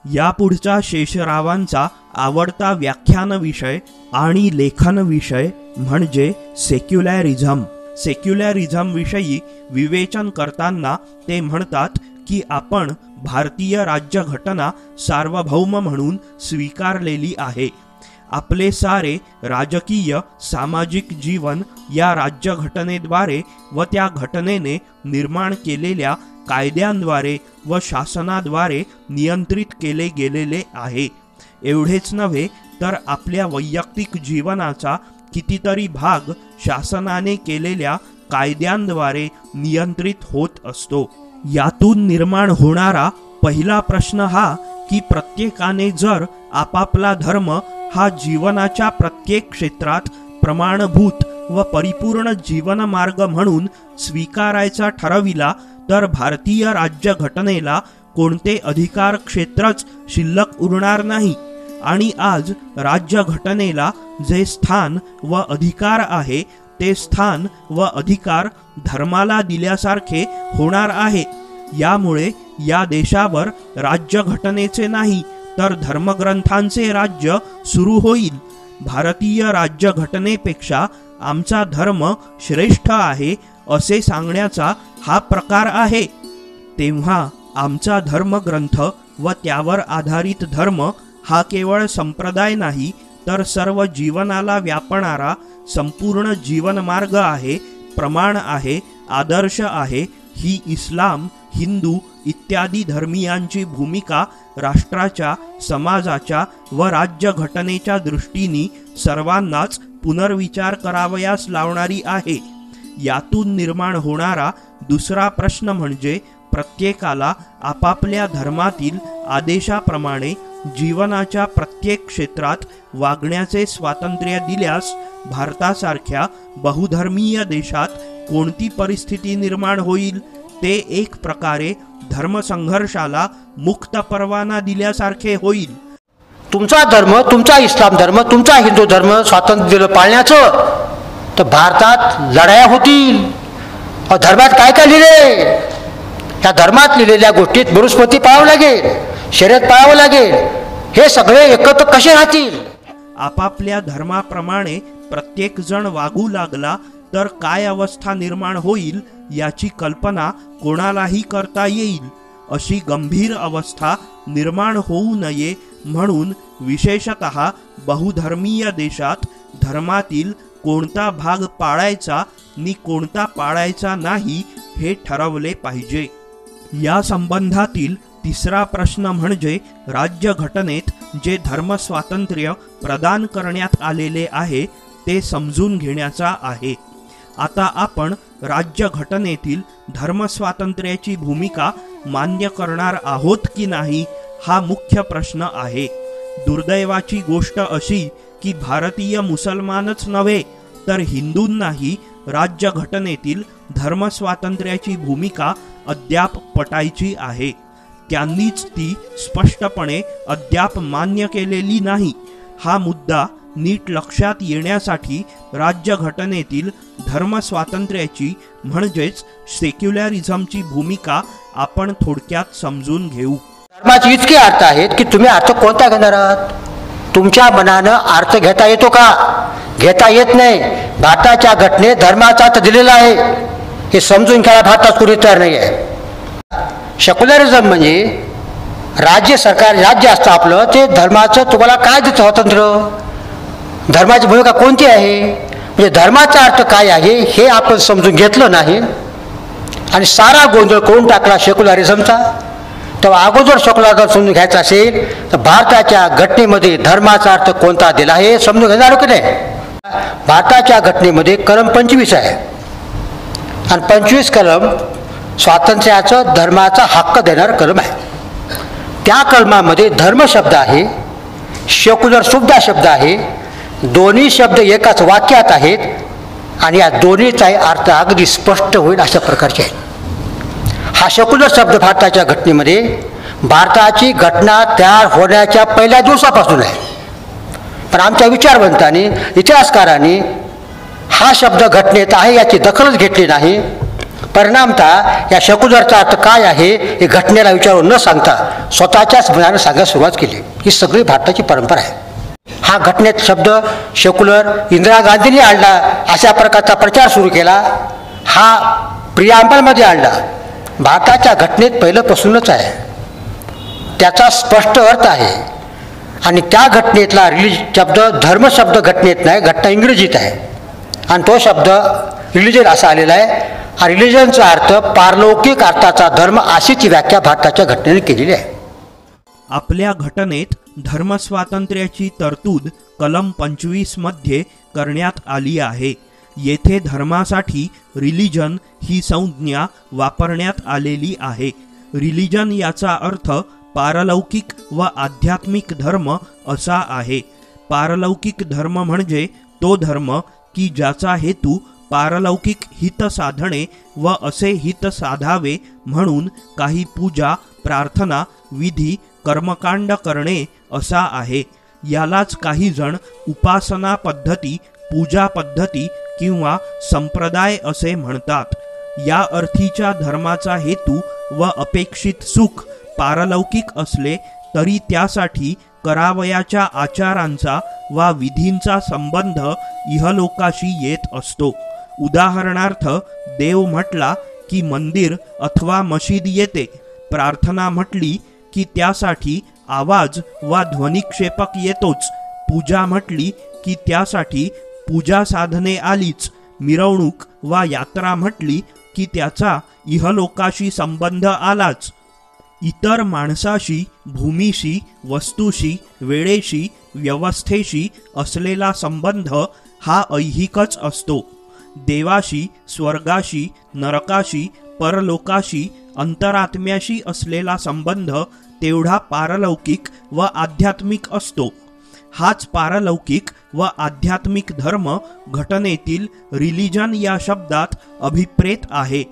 यापुढचा शेषरावांचा आवडता व्याख्यान विषय आणि लेखन विषय म्हणजे सेक्युलॅरिझम। सेक्युलॅरिझम विषयी विवेचन करताना ते म्हणतात की आपण भारतीय राज्यघटना सार्वभौम म्हणून स्वीकारलेली आहे। आपले सारे राजकीय सामाजिक जीवन या राज्यघटनेद्वारे व त्या घटनेने निर्माण केलेल्या कायद्यांद्वारे व शासनाद्वारे नियंत्रित केले गेलेले आहे। एवढेच नव्हे तर आपल्या वैयक्तिक जीवनाचा कितीतरी भाग शासनाने केलेल्या कायद्यांद्वारे नियंत्रित होत असतो। यातून निर्माण होणारा पहिला प्रश्न हा की प्रत्येकाने जर आपापला धर्म हा जीवनाच्या प्रत्येक क्षेत्रात प्रमाणभूत व परिपूर्ण जीवनमार्ग म्हणून स्वीकारायचा ठरविला तर भारतीय राज्यघटनेला कोणते अधिकार क्षेत्रच शिल्लक उरणार नाही आणि आज राज्यघटनेला जे स्थान व अधिकार आहे ते स्थान व अधिकार धर्माला दिल्यासारखे होणार आहे। यामुळे या देशावर राज्यघटनेचे नाही तर धर्मग्रंथांचे राज्य सुरू होईल। भारतीय राज्यघटनेपेक्षा आमचा धर्म श्रेष्ठ आहे असे सांगण्याचा हा प्रकार आहे। तेव्हा आमचा धर्मग्रंथ व त्यावर आधारित धर्म हा केवळ संप्रदाय नाही तर सर्व जीवनाला व्यापणारा संपूर्ण जीवनमार्ग आहे, प्रमाण आहे, आदर्श आहे। ही इस्लाम, हिंदू इत्यादी धर्मीयांची भूमिका राष्ट्राच्या, समाजाच्या व राज्यघटनेच्या दृष्टीने सर्वांनाच पुनर्विचार करावयास लावणारी आहे। यातून निर्माण होणारा दुसरा प्रश्न म्हणजे प्रत्येकाला आपापल्या धर्मातील आदेशाप्रमाणे जीवनाच्या प्रत्येक क्षेत्रात वागण्याचे स्वातंत्र्य दिल्यास भारतासारख्या बहुधर्मीय देशात कोणती परिस्थिती निर्माण होईल? ते एक प्रकारे धर्मसंघर्षाला मुक्त परवाना दिल्यासारखे होईल। तुमचा धर्म, तुमचा इस्लाम धर्म, तुमचा हिंदू धर्म स्वातंत्र्य दिलं पाळण्याचं तर भारतात लढाया होतील। धर्मात काय काय लिहिले? त्या धर्मात लिहिलेल्या गोष्टीत मनुस्मृती पाळावं लागेल, शर्यत पाळावं लागेल। हे सगळे एकत्र कसे राहतील? आपापल्या धर्माप्रमाणे प्रत्येक जण वागू लागला तर काय अवस्था निर्माण होईल याची कल्पना कोणालाही करता येईल। अशी गंभीर अवस्था निर्माण होऊ नये म्हणून विशेषतः बहुधर्मीय देशात धर्मातील कोणता भाग पाळायचा नि कोणता पाळायचा नाही हे ठरवले पाहिजे। या संबंधातील तिसरा प्रश्न म्हणजे राज्यघटनेत जे धर्म स्वातंत्र्य प्रदान करण्यात आलेले आहे ते समजून घेण्याचा आहे। आता आपण राज्यघटनेतील धर्मस्वातंत्र्याची भूमिका मान्य करणार आहोत की नाही हा मुख्य प्रश्न आहे। दुर्दैवाची गोष्ट अशी की भारतीय मुसलमानच नव्हे तर हिंदूंनाही राज्यघटनेतील धर्मस्वातंत्र्याची भूमिका अद्याप पटायची आहे। त्यांनीच ती स्पष्टपणे अद्याप मान्य केलेली नाही। हा मुद्दा नीट लक्षात येण्यासाठी राज्यघटनेतील धर्मस्वातंत्र्याची म्हणजेच सेक्युलॅरिझमची भूमिका आपण थोडक्यात समजून घेऊ। धर्माचे इतके अर्थ आहेत की तुम्ही अर्थ कोणता घेणार आहात? तुमच्या मनानं अर्थ घेता येतो का? घेता येत नाही। भारताच्या घटनेत धर्माचा अर्थ दिलेला आहे, हे समजून घ्यायला भारतात कुणी तयार नाही आहे। सेक्युलरिझम म्हणजे राज्य सरकार, राज्य असतं आपलं, ते धर्माचं तुम्हाला काय देतं स्वातंत्र्य? धर्माची भूमिका कोणती आहे म्हणजे धर्माचा अर्थ काय आहे हे आपण समजून घेतलं नाही आणि सारा गोंधळ करून टाकला सेक्युलरिझमचा। तेव्हा अगोदर सेक्युलरिझम समजून घ्यायचा असेल तर भारताच्या घटनेमध्ये धर्माचा अर्थ कोणता दिला आहे समजून घेणार की नाही? भारताच्या घटनेमध्ये कलम 25 आहे आणि 25 कलम स्वातंत्र्याचं धर्माचा हक्क देणारा कलम आहे। त्या कलमामध्ये धर्म शब्द आहे, सेक्युलर सुद्धा शब्द आहे, दोन्ही शब्द एकाच वाक्यात आहेत आणि या दोन्हीचाही अर्थ अगदी स्पष्ट होईल अशा प्रकारचे आहे। हा सेक्युलर शब्द भारताच्या घटनेमध्ये भारताची घटना तयार होण्याच्या पहिल्या दिवसापासून आहे, पण आमच्या विचारवंतांनी, इतिहासकारांनी हा शब्द घटनेत आहे याची दखलच घेतली नाही। परिणामतः या सेक्युलरचा अर्थ काय आहे हे घटनेला विचारून न सांगता स्वतःच्याच मनाने सांगायला सुरुवात केली. ही सगळी भारताची परंपरा आहे. हा घटनेत शब्द सेक्युलर इंदिरा गांधींनी आणला, अशा प्रकारचा प्रचार सुरू केला. हा प्रियांबलमध्ये आणला. भारताच्या घटनेत पहिल्यापासूनच आहे. त्याचा स्पष्ट अर्थ आहे. आणि त्या घटनेतला शब्द धर्म शब्द घटनेत नाही, घटना इंग्रजीत आहे आणि तो शब्द रिलिजन असा आलेला आहे. हा रिलिजनचा अर्थ पारलौकिक अर्थाचा धर्म, अशीची व्याख्या भारताच्या घटनेने केलेली आहे. आपल्या घटनेत धर्मस्वातंत्र्याची तरतूद कलम 25 मध्ये करण्यात आली आहे. येथे धर्मासाठी रिलिजन ही संज्ञा वापरण्यात आलेली आहे. रिलिजन याचा अर्थ पारलौकिक व आध्यात्मिक धर्म असा आहे. पारलौकिक धर्म म्हणजे तो धर्म की ज्याचा हेतू पारलौकिक हित साधणे व असे हित साधावे म्हणून काही पूजा, प्रार्थना, विधी, कर्मकांड करणे असा आहे. यालाच काही जण उपासना पद्धती, पूजा पद्धती किंवा संप्रदाय असे म्हणतात. या अर्थीच्या धर्माचा हेतू व अपेक्षित सुख पारलौकिक असले तरी त्यासाठी करावयाच्या आचारांचा वा विधींचा संबंध इहलोकाशी येत असतो. उदाहरणार्थ, देव म्हटला की मंदिर अथवा मशीद येते. प्रार्थना म्हटली की त्यासाठी आवाज वा ध्वनिक्षेपक येतोच. पूजा म्हटली की त्यासाठी पूजा साधने आलीच. मिरवणूक वा यात्रा म्हटली की त्याचा इहलोकाशी संबंध आलाच. इतर माणसाशी, भूमीशी, वस्तूशी, वेळेशी, व्यवस्थेशी असलेला संबंध हा ऐहिकच असतो. देवाशी, स्वर्गाशी, नरकाशी, परलोकाशी, अंतरात्म्याशी असलेला संबंध तेवढा पारलौकिक व आध्यात्मिक असतो. हाच पारलौकिक व आध्यात्मिक धर्म घटनेतील रिलिजन या शब्दात अभिप्रेत आहे.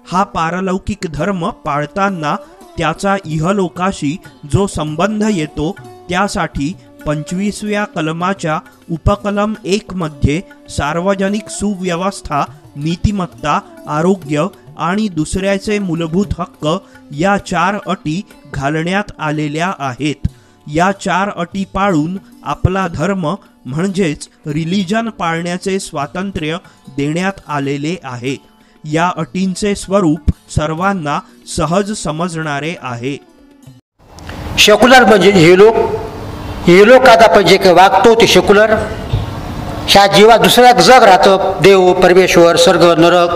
हा पारलौकिक धर्म पाळताना त्याचा इहलोकाशी जो संबंध येतो त्यासाठी 25व्या कलमाच्या उपकलम 1 मध्ये सार्वजनिक सुव्यवस्था, नीतिमत्ता, आरोग्य आणि दुसऱ्याचे मूलभूत हक्क या 4 अटी घालण्यात आलेल्या आहेत. या 4 अटी पाळून आपला धर्म म्हणजेच रिलिजन पाळण्याचे स्वातंत्र्य देण्यात आलेले आहे. या अटींचे स्वरूप सर्वांना सहज समजणारे आहे. सेक्युलर म्हणजे हे लोक आता आपण जे काही वागतो ते सेक्युलर. ह्या जीवा दुसऱ्या जग राहतं, देव, परमेश्वर, स्वर्ग, नरक,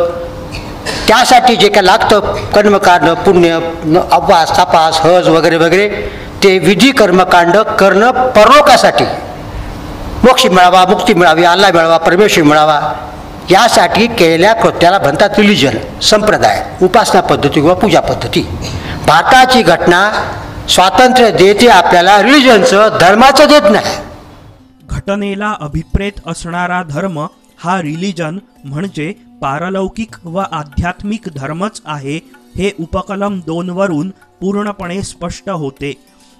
त्यासाठी जे काय लागतं कर्मकांड, पुण्य, उपवास, तपास, हज वगैरे वगैरे, ते विधी कर्मकांड करणं परलोकासाठी, मोक्ष मिळावा, मुक्ती मिळावी, अल्लाह मिळावा, परमेश्वर मिळावा, यासाठी केलेल्या कृत्याला म्हणतात रिलिजन, संप्रदाय, उपासना पद्धती किंवा पूजा पद्धती. भारताची घटना स्वातंत्र्य देते आपल्याला, रिलिजनचं, धर्माचं देत नाही. घटनेला अभिप्रेत असणारा धर्म हा रिलिजन म्हणजे पारलौकिक व आध्यात्मिक धर्मच आहे हे उपकलम 2 वरून पूर्णपणे स्पष्ट होते.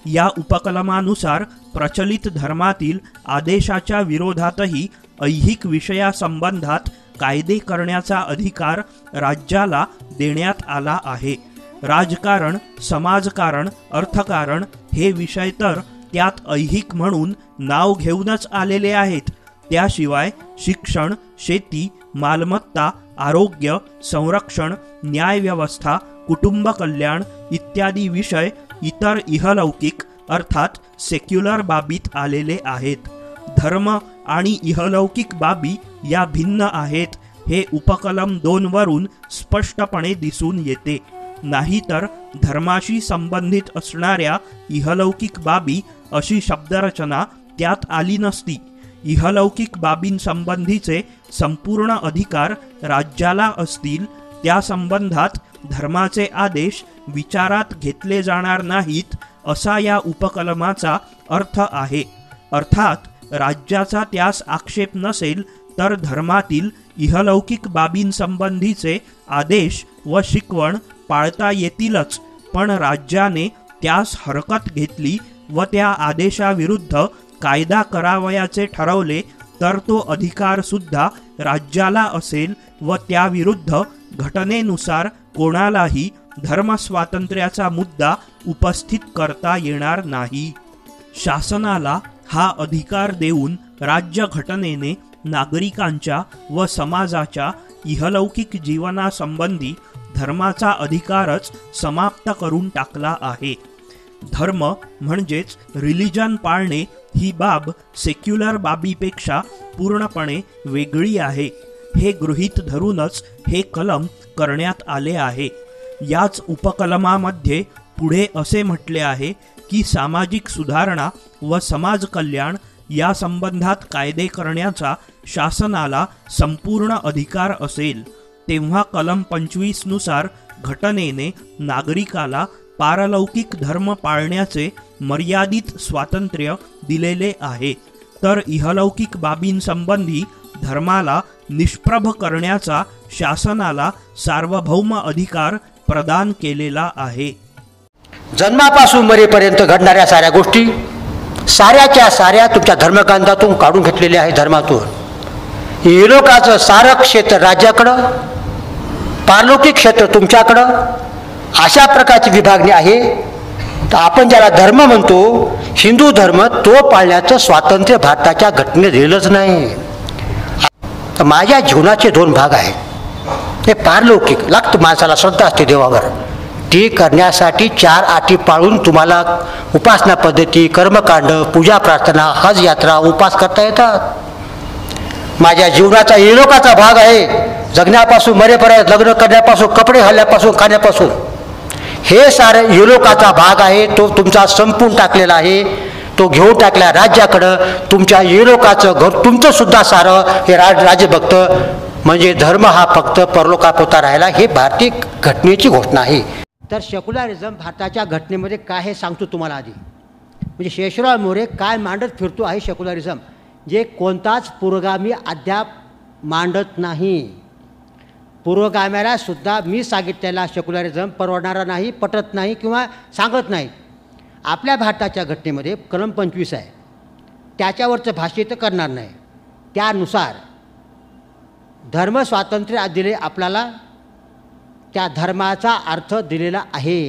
या उपकलमानुसार प्रचलित धर्मातील आदेशाच्या विरोधातही ऐहिक विषयासंबंधात कायदे करण्याचा अधिकार राज्याला देण्यात आला आहे. राजकारण, समाजकारण, अर्थकारण हे विषय तर त्यात ऐहिक म्हणून नाव घेऊनच आलेले आहेत. त्याशिवाय शिक्षण, शेती, मालमत्ता, आरोग्य, संरक्षण, न्यायव्यवस्था, कुटुंब कल्याण इत्यादी विषय इतर इहलौकिक अर्थात सेक्युलर बाबीत आलेले आहेत. धर्म आणि इहलौकिक बाबी या भिन्न आहेत हे उपकलम 2 वरून स्पष्टपणे दिसून येते. नाहीतर धर्माशी संबंधित असणाऱ्या इहलौकिक बाबी अशी शब्दरचना त्यात आली नसती. इहलौकिक बाबींसंबंधीचे संपूर्ण अधिकार राज्याला असतील. त्या संबंधात धर्माचे आदेश विचारात घेतले जाणार नाहीत असा या उपकलमाचा अर्थ आहे. अर्थात राज्याचा त्यास आक्षेप नसेल तर धर्मातील इहलौकिक बाबींसंबंधीचे आदेश व शिकवण पाळता येतीलच, पण राज्याने त्यास हरकत घेतली व त्या आदेशाविरुद्ध कायदा करावयाचे ठरवले तर तो अधिकार सुद्धा राज्याला असेल व त्याविरुद्ध घटनेनुसार कोणालाही धर्मस्वातंत्र्याचा मुद्दा उपस्थित करता येणार नाही. शासनाला हा अधिकार देऊन राज्यघटनेने नागरिकांच्या व समाजाच्या इहलौकिक जीवनासंबंधी धर्माचा अधिकारच समाप्त करून टाकला आहे. धर्म म्हणजेच रिलिजन पाळणे ही बाब सेक्युलर बाबीपेक्षा पूर्णपणे वेगळी आहे. हे गृहीत धरूनच हे कलम करण्यात आले आहे. याच उपकलमामध्ये पुढे असे म्हटले आहे की सामाजिक सुधारणा व समाज कल्याण या संबंधात कायदे करण्याचा शासनाला संपूर्ण अधिकार असेल. तेव्हा कलम 25 नुसार घटनेने नागरिकाला पारलौकिक धर्म पाळण्याचे मर्यादित स्वातंत्र्य दिलेले आहे, तर इहलौकिक बाबींसंबंधी धर्माला निष्प्रभ करण्याचा शासनाला सार्वभौम अधिकार प्रदान केलेला आहे. जन्मापासून मरेपर्यंत घडणाऱ्या साऱ्या गोष्टी साऱ्याच्या साऱ्या तुमच्या धर्मग्रंथातून काढून घेतलेल्या आहे. धर्मातून इहलोकाचं सारं क्षेत्र राज्याकडं, पारलौकिक क्षेत्र तुमच्याकडं, अशा प्रकारची विभागणी आहे. तर आपण ज्याला धर्म म्हणतो हिंदू धर्म, तो पाळण्याचं स्वातंत्र्य भारताच्या घटनेत दिलेलंच नाही. तर माझ्या जीवनाचे 2 भाग आहेत. हे पारलौकिक लागतं, माणसाला श्रद्धा असते देवावर, ती करण्यासाठी 4 अटी पाळून तुम्हाला उपासना पद्धती, कर्मकांड, पूजा प्रार्थना, हज यात्रा, उपास करता येतात. माझ्या जीवनाचा इहलोकाचा भाग आहे. जगण्यापासून मरेपर्यंत, लग्न करण्यापासून, कपडे घालण्यापासून, खाण्यापासून, हे सारं इहलोकाचा भाग आहे. तो तुमचा संपून टाकलेला आहे. तो घेऊन टाकल्या राज्याकडं. तुमच्या इहलोकाचं घर तुमचं सुद्धा सारं हे राज्य बघतं. म्हणजे धर्म हा फक्त परलोकापुरता राहिला. हे भारतीय घटनेची घोषणा आहे. तर सेक्युलरिझम भारताच्या घटनेमध्ये काय हे सांगतो तुम्हाला आधी. म्हणजे शेषराव मोरे काय मांडत फिरतो आहे सेक्युलरिझम, जे कोणताच पुरोगामी अद्याप मांडत नाही. पुरोगाम्याला सुद्धा मी सांगितलेला सेक्युलरिझम परवडणारा नाही, पटत नाही किंवा सांगत नाही. आपल्या भारताच्या घटनेमध्ये कलम 25 आहे, त्याच्यावरचं भाष्य तर करणार नाही. त्यानुसार धर्मस्वातंत्र्य दिले आपल्याला, त्या धर्माचा अर्थ दिलेला आहे.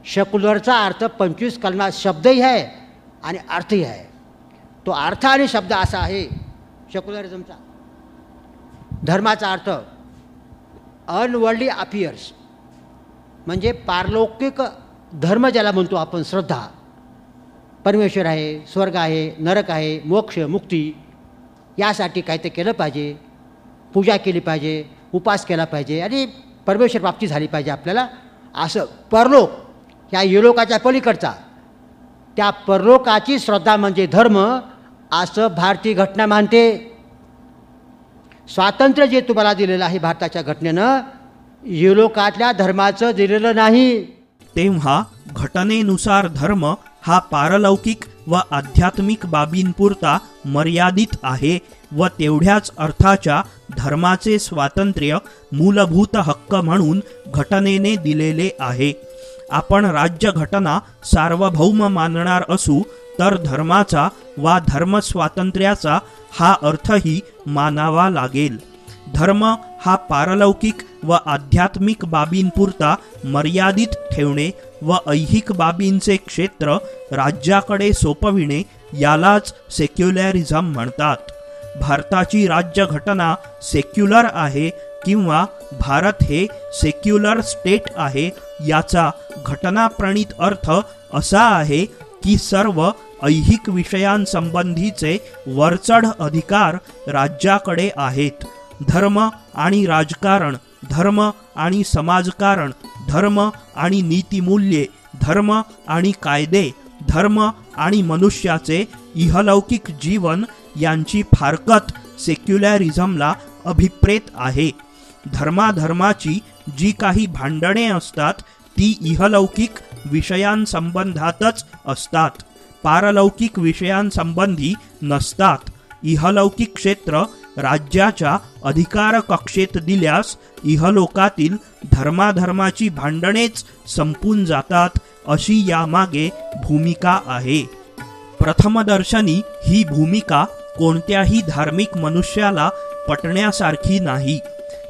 सेक्युलरचा अर्थ 25 कलमात शब्दही आहे आणि अर्थही आहे. तो अर्थ आणि शब्द असा आहे सेक्युलरिझमचा. धर्माचा अर्थ अनवर्ल्डली अफेअर्स, म्हणजे पारलौकिक धर्म ज्याला म्हणतो आपण, श्रद्धा, परमेश्वर आहे, स्वर्ग आहे, नरक आहे, मोक्ष, मुक्ती, यासाठी काहीतरी केलं पाहिजे, पूजा केली पाहिजे, उपास केला पाहिजे आणि परमेश्वर प्राप्ती झाली पाहिजे आपल्याला. असं परलोक, ह्या इहलोकाच्या पलीकडचा, त्या परलोकाची श्रद्धा म्हणजे धर्म, असं भारतीय घटना मानते. स्वातंत्र्य जे तुम्हाला दिलेलं आहे भारताच्या घटनेनं, इहलोकातल्या धर्माचं दिलेलं नाही. तेव्हा घटनेनुसार धर्म हा पारलौकिक व आध्यात्मिक बाबींपुरता मर्यादित आहे व तेवढ्याच अर्थाच्या धर्माचे स्वातंत्र्य मूलभूत हक्क म्हणून घटनेने दिलेले आहे. आपण राज्यघटना सार्वभौम मानणार असू तर धर्माचा वा धर्मस्वातंत्र्याचा हा अर्थही मानावा लागेल. धर्म हा पारलौकिक व आध्यात्मिक बाबींपुरता मर्यादित ठेवणे व ऐहिक बाबींचे क्षेत्र राज्याकडे सोपविणे यालाच सेक्युलरिझम म्हणतात. भारताची राज्यघटना सेक्युलर आहे किंवा भारत हे सेक्युलर स्टेट आहे, याचा घटनाप्रणीत अर्थ असा आहे की सर्व ऐहिक विषयांसंबंधीचे वरचढ अधिकार राज्याकडे आहेत. धर्म आणि राजकारण, धर्म आणि समाजकारण, धर्म आणि नीतिमूल्ये, धर्म आणि कायदे, धर्म आणि मनुष्याचे इहलौकिक जीवन यांची फारकत सेक्युलरिझमला अभिप्रेत आहे. धर्माधर्माची जी काही भांडणे असतात ती इहलौकिक विषयांसंबंधातच असतात, पारलौकिक विषयांसंबंधी नसतात. इहलौकिक क्षेत्र राज्याच्या अधिकार कक्षेत दिल्यास इहलोकातील धर्माधर्माची भांडणेच संपून जातात, अशी यामागे भूमिका आहे. प्रथमदर्शनी ही भूमिका कोणत्याही धार्मिक मनुष्याला पटण्यासारखी नाही.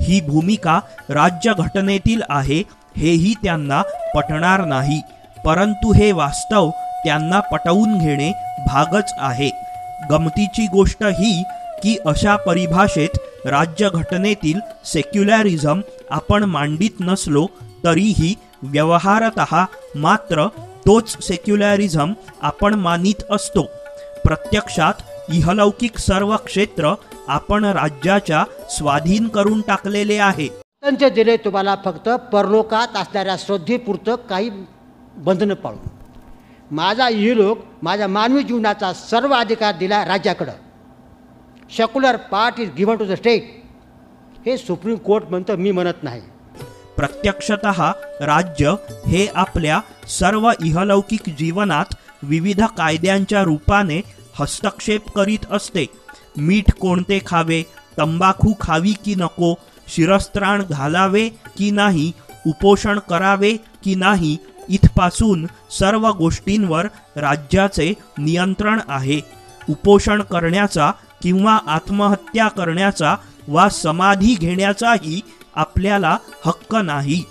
ही भूमिका राज्यघटनेतील आहे हेही त्यांना पटणार नाही, परंतु हे वास्तव त्यांना पटवून घेणे भागच आहे. गमतीची गोष्ट ही की अशा परिभाषेत राज्यघटनेतील सेक्युलरिझम आपण मांडित नसलो तरीही व्यवहारतः मात्र तोच सेक्युलरिझम आपण मानित असतो. प्रत्यक्षात इहलौकिक सर्व क्षेत्र आपण राज्याच्या स्वाधीन करून टाकलेले आहे. त्यांचे दिले तुम्हाला फक्त परलोकात असणाऱ्या श्रद्धेपुरतं काही बंधनं पाळून. माझा इहलोक माझ्या मानवी जीवनाचा सर्व अधिकार दिला राज्याकडं. Secular part is given to the state. हे सुप्रीम कोर्ट म्हणतं, मी म्हणत नाही. प्रत्यक्षतः राज्य हे आपल्या सर्व इहलौकिक जीवनात विविध कायद्यांच्या रूपाने हस्तक्षेप करीत असते. मीठ कोणते खावे, तंबाखू खावी की नको, शिरस्त्राण घालावे की नाही, उपोषण करावे की नाही, इथपासून सर्व गोष्टींवर राज्याचे नियंत्रण आहे. उपोषण करण्याचा किंवा आत्महत्या करण्याचा वा समाधी घेण्याचाही आपल्याला हक्क नाही.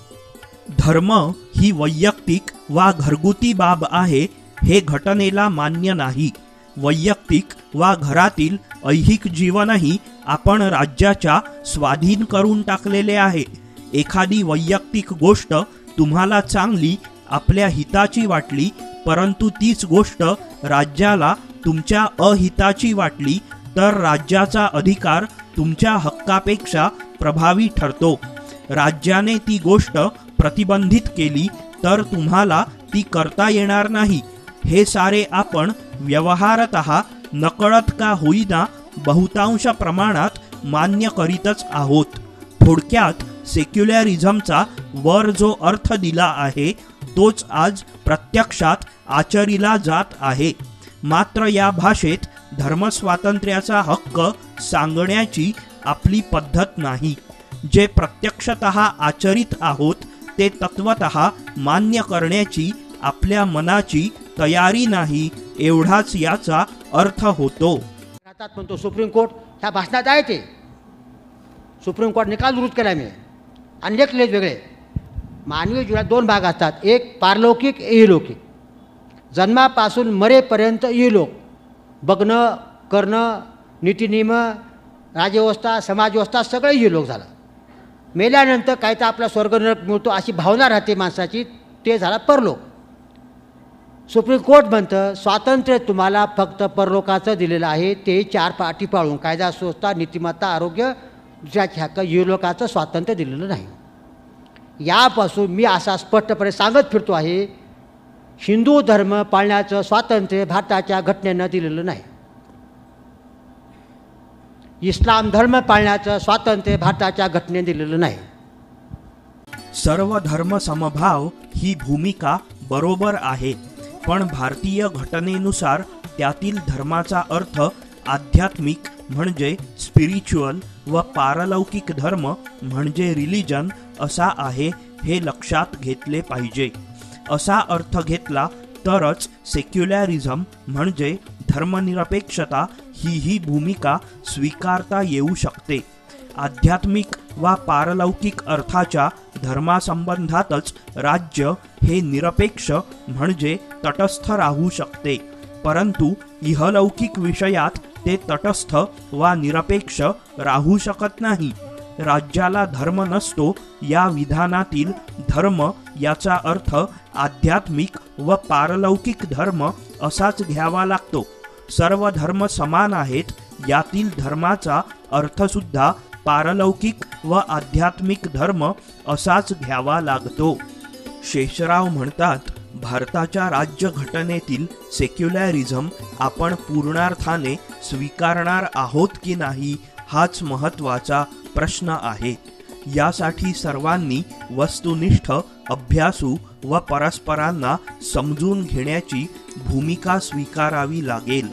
धर्म ही वैयक्तिक वा घरगुती बाब आहे हे घटनेला मान्य नाही. वैयक्तिक वा घरातील ऐहिक जीवनही आपण राज्याच्या स्वाधीन करून टाकलेले आहे. एखादी वैयक्तिक गोष्ट तुम्हाला चांगली, आपल्या हिताची वाटली, परंतु तीच गोष्ट राज्याला तुमच्या अहिताची वाटली तर राज्याचा अधिकार तुमच्या हक्कापेक्षा प्रभावी ठरतो. राज्याने ती गोष्ट प्रतिबंधित केली तर तुम्हाला ती करता येणार नाही. हे सारे आपण व्यवहारतः नकळत का होईना बहुतांश प्रमाणात मान्य करीतच आहोत. थोडक्यात सेक्युलरिझमचा वर जो अर्थ दिला आहे तोच आज प्रत्यक्षात आचरिला जात आहे. मात्र या भाषेत धर्मस्वातंत्र्याचा हक्क सांगण्याची आपली पद्धत नाही. जे प्रत्यक्षतः आचरित आहोत ते तत्वतः मान्य करण्याची आपल्या मनाची तयारी नाही, एवढाच याचा अर्थ होतो. म्हणतो सुप्रीम कोर्ट ह्या भाषणात आहे ते. सुप्रीम कोर्ट निकाल दुरुस्त केला मी. अनेक लेख वेगळे. मानवी जीवनात दोन भाग असतात, एक पारलौकिक, इहलौकिक. जन्मापासून मरेपर्यंत इहलोक, बघणं करणं, नीतिनियम, राजव्यवस्था, समाजव्यवस्था सगळं इहलोक झालं. मेल्यानंतर काय तर आपला स्वर्ग नरक मिळतो अशी भावना राहते माणसाची, ते झाला परलोक. सुप्रीम कोर्ट म्हणतं स्वातंत्र्य तुम्हाला फक्त परलोकाचं दिलेलं आहे, ते 4 पाटी पाळून कायदा, सुव्यवस्था, नीतिमत्ता, आरोग्य, दुसऱ्याचे हक्क, इहलोकाचं स्वातंत्र्य दिलेलं नाही. यापासून मी असा स्पष्टपणे सांगत फिरतो आहे, हिंदू धर्म पाळण्याचं स्वातंत्र्य भारताच्या घटनेनं दिलेलं नाही. इस्लाम धर्म पाळण्याचं स्वातंत्र्य भारताच्या घटनेने दिलेलं नाही. सर्व धर्म समभाव ही भूमिका बरोबर आहे, पण भारतीय घटनेनुसार त्यातील धर्माचा अर्थ आध्यात्मिक म्हणजे स्पिरिच्युअल व पारलौकिक धर्म म्हणजे रिलिजन असा आहे, हे लक्षात घेतले पाहिजे. असा अर्थ घेतला तरच सेक्युलरिझम म्हणजे धर्मनिरपेक्षता ही भूमिका स्वीकारता येऊ शकते. आध्यात्मिक वा पारलौकिक अर्थाच्या धर्मासंबंधातच राज्य हे निरपेक्ष म्हणजे तटस्थ राहू शकते, परंतु इहलौकिक विषयात ते तटस्थ वा निरपेक्ष राहू शकत नाही. राज्याला धर्म नसतो या विधानातील धर्म याचा अर्थ आध्यात्मिक व पारलौकिक धर्म असाच घ्यावा लागतो. सर्व धर्म समान आहेत यातील धर्माचा अर्थसुद्धा पारलौकिक व आध्यात्मिक धर्म असाच घ्यावा लागतो. शेषराव म्हणतात, भारताच्या राज्यघटनेतील सेक्युलरिझम आपण पूर्णार्थाने स्वीकारणार आहोत की नाही हाच महत्त्वाचा प्रश्न आहे. यासाठी सर्वांनी वस्तुनिष्ठ, अभ्यासू व परस्परांना समजून घेण्याची भूमिका स्वीकारावी लागेल.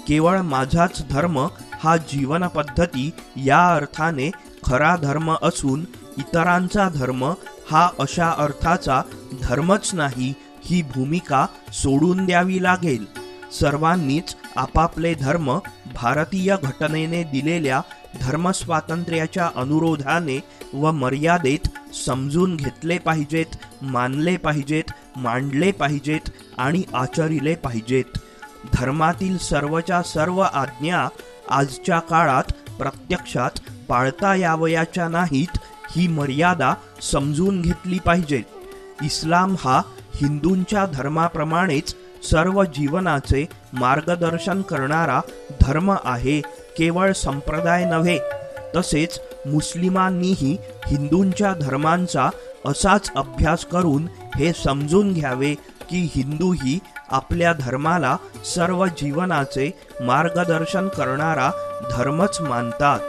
केवळ माझाच धर्म हा जीवनपद्धती या अर्थाने खरा धर्म असून इतरांचा धर्म हा अशा अर्थाचा धर्मच नाही ही भूमिका सोडून द्यावी लागेल. सर्वांनीच आपापले धर्म भारतीय घटनेने दिलेल्या धर्मस्वातंत्र्याच्या अनुरोधाने व मर्यादेत समजून घेतले पाहिजेत, मानले पाहिजेत, मांडले पाहिजेत आणि आचरिले पाहिजेत. धर्मातील सर्वच्या सर्व आज्ञा आजच्या काळात प्रत्यक्षात पाळता यावयाच्या नाहीत, ही मर्यादा समजून घेतली पाहिजे. इस्लाम हा हिंदूंच्या धर्माप्रमाणेच सर्व जीवनाचे मार्गदर्शन करणारा धर्म आहे, केवळ संप्रदाय नव्हे. तसेच मुस्लिमांनीही हिंदूंच्या धर्मांचा असाच अभ्यास करून हे समजून घ्यावे की हिंदूही आपल्या धर्माला सर्व जीवनाचे मार्गदर्शन करणारा धर्मच मानतात.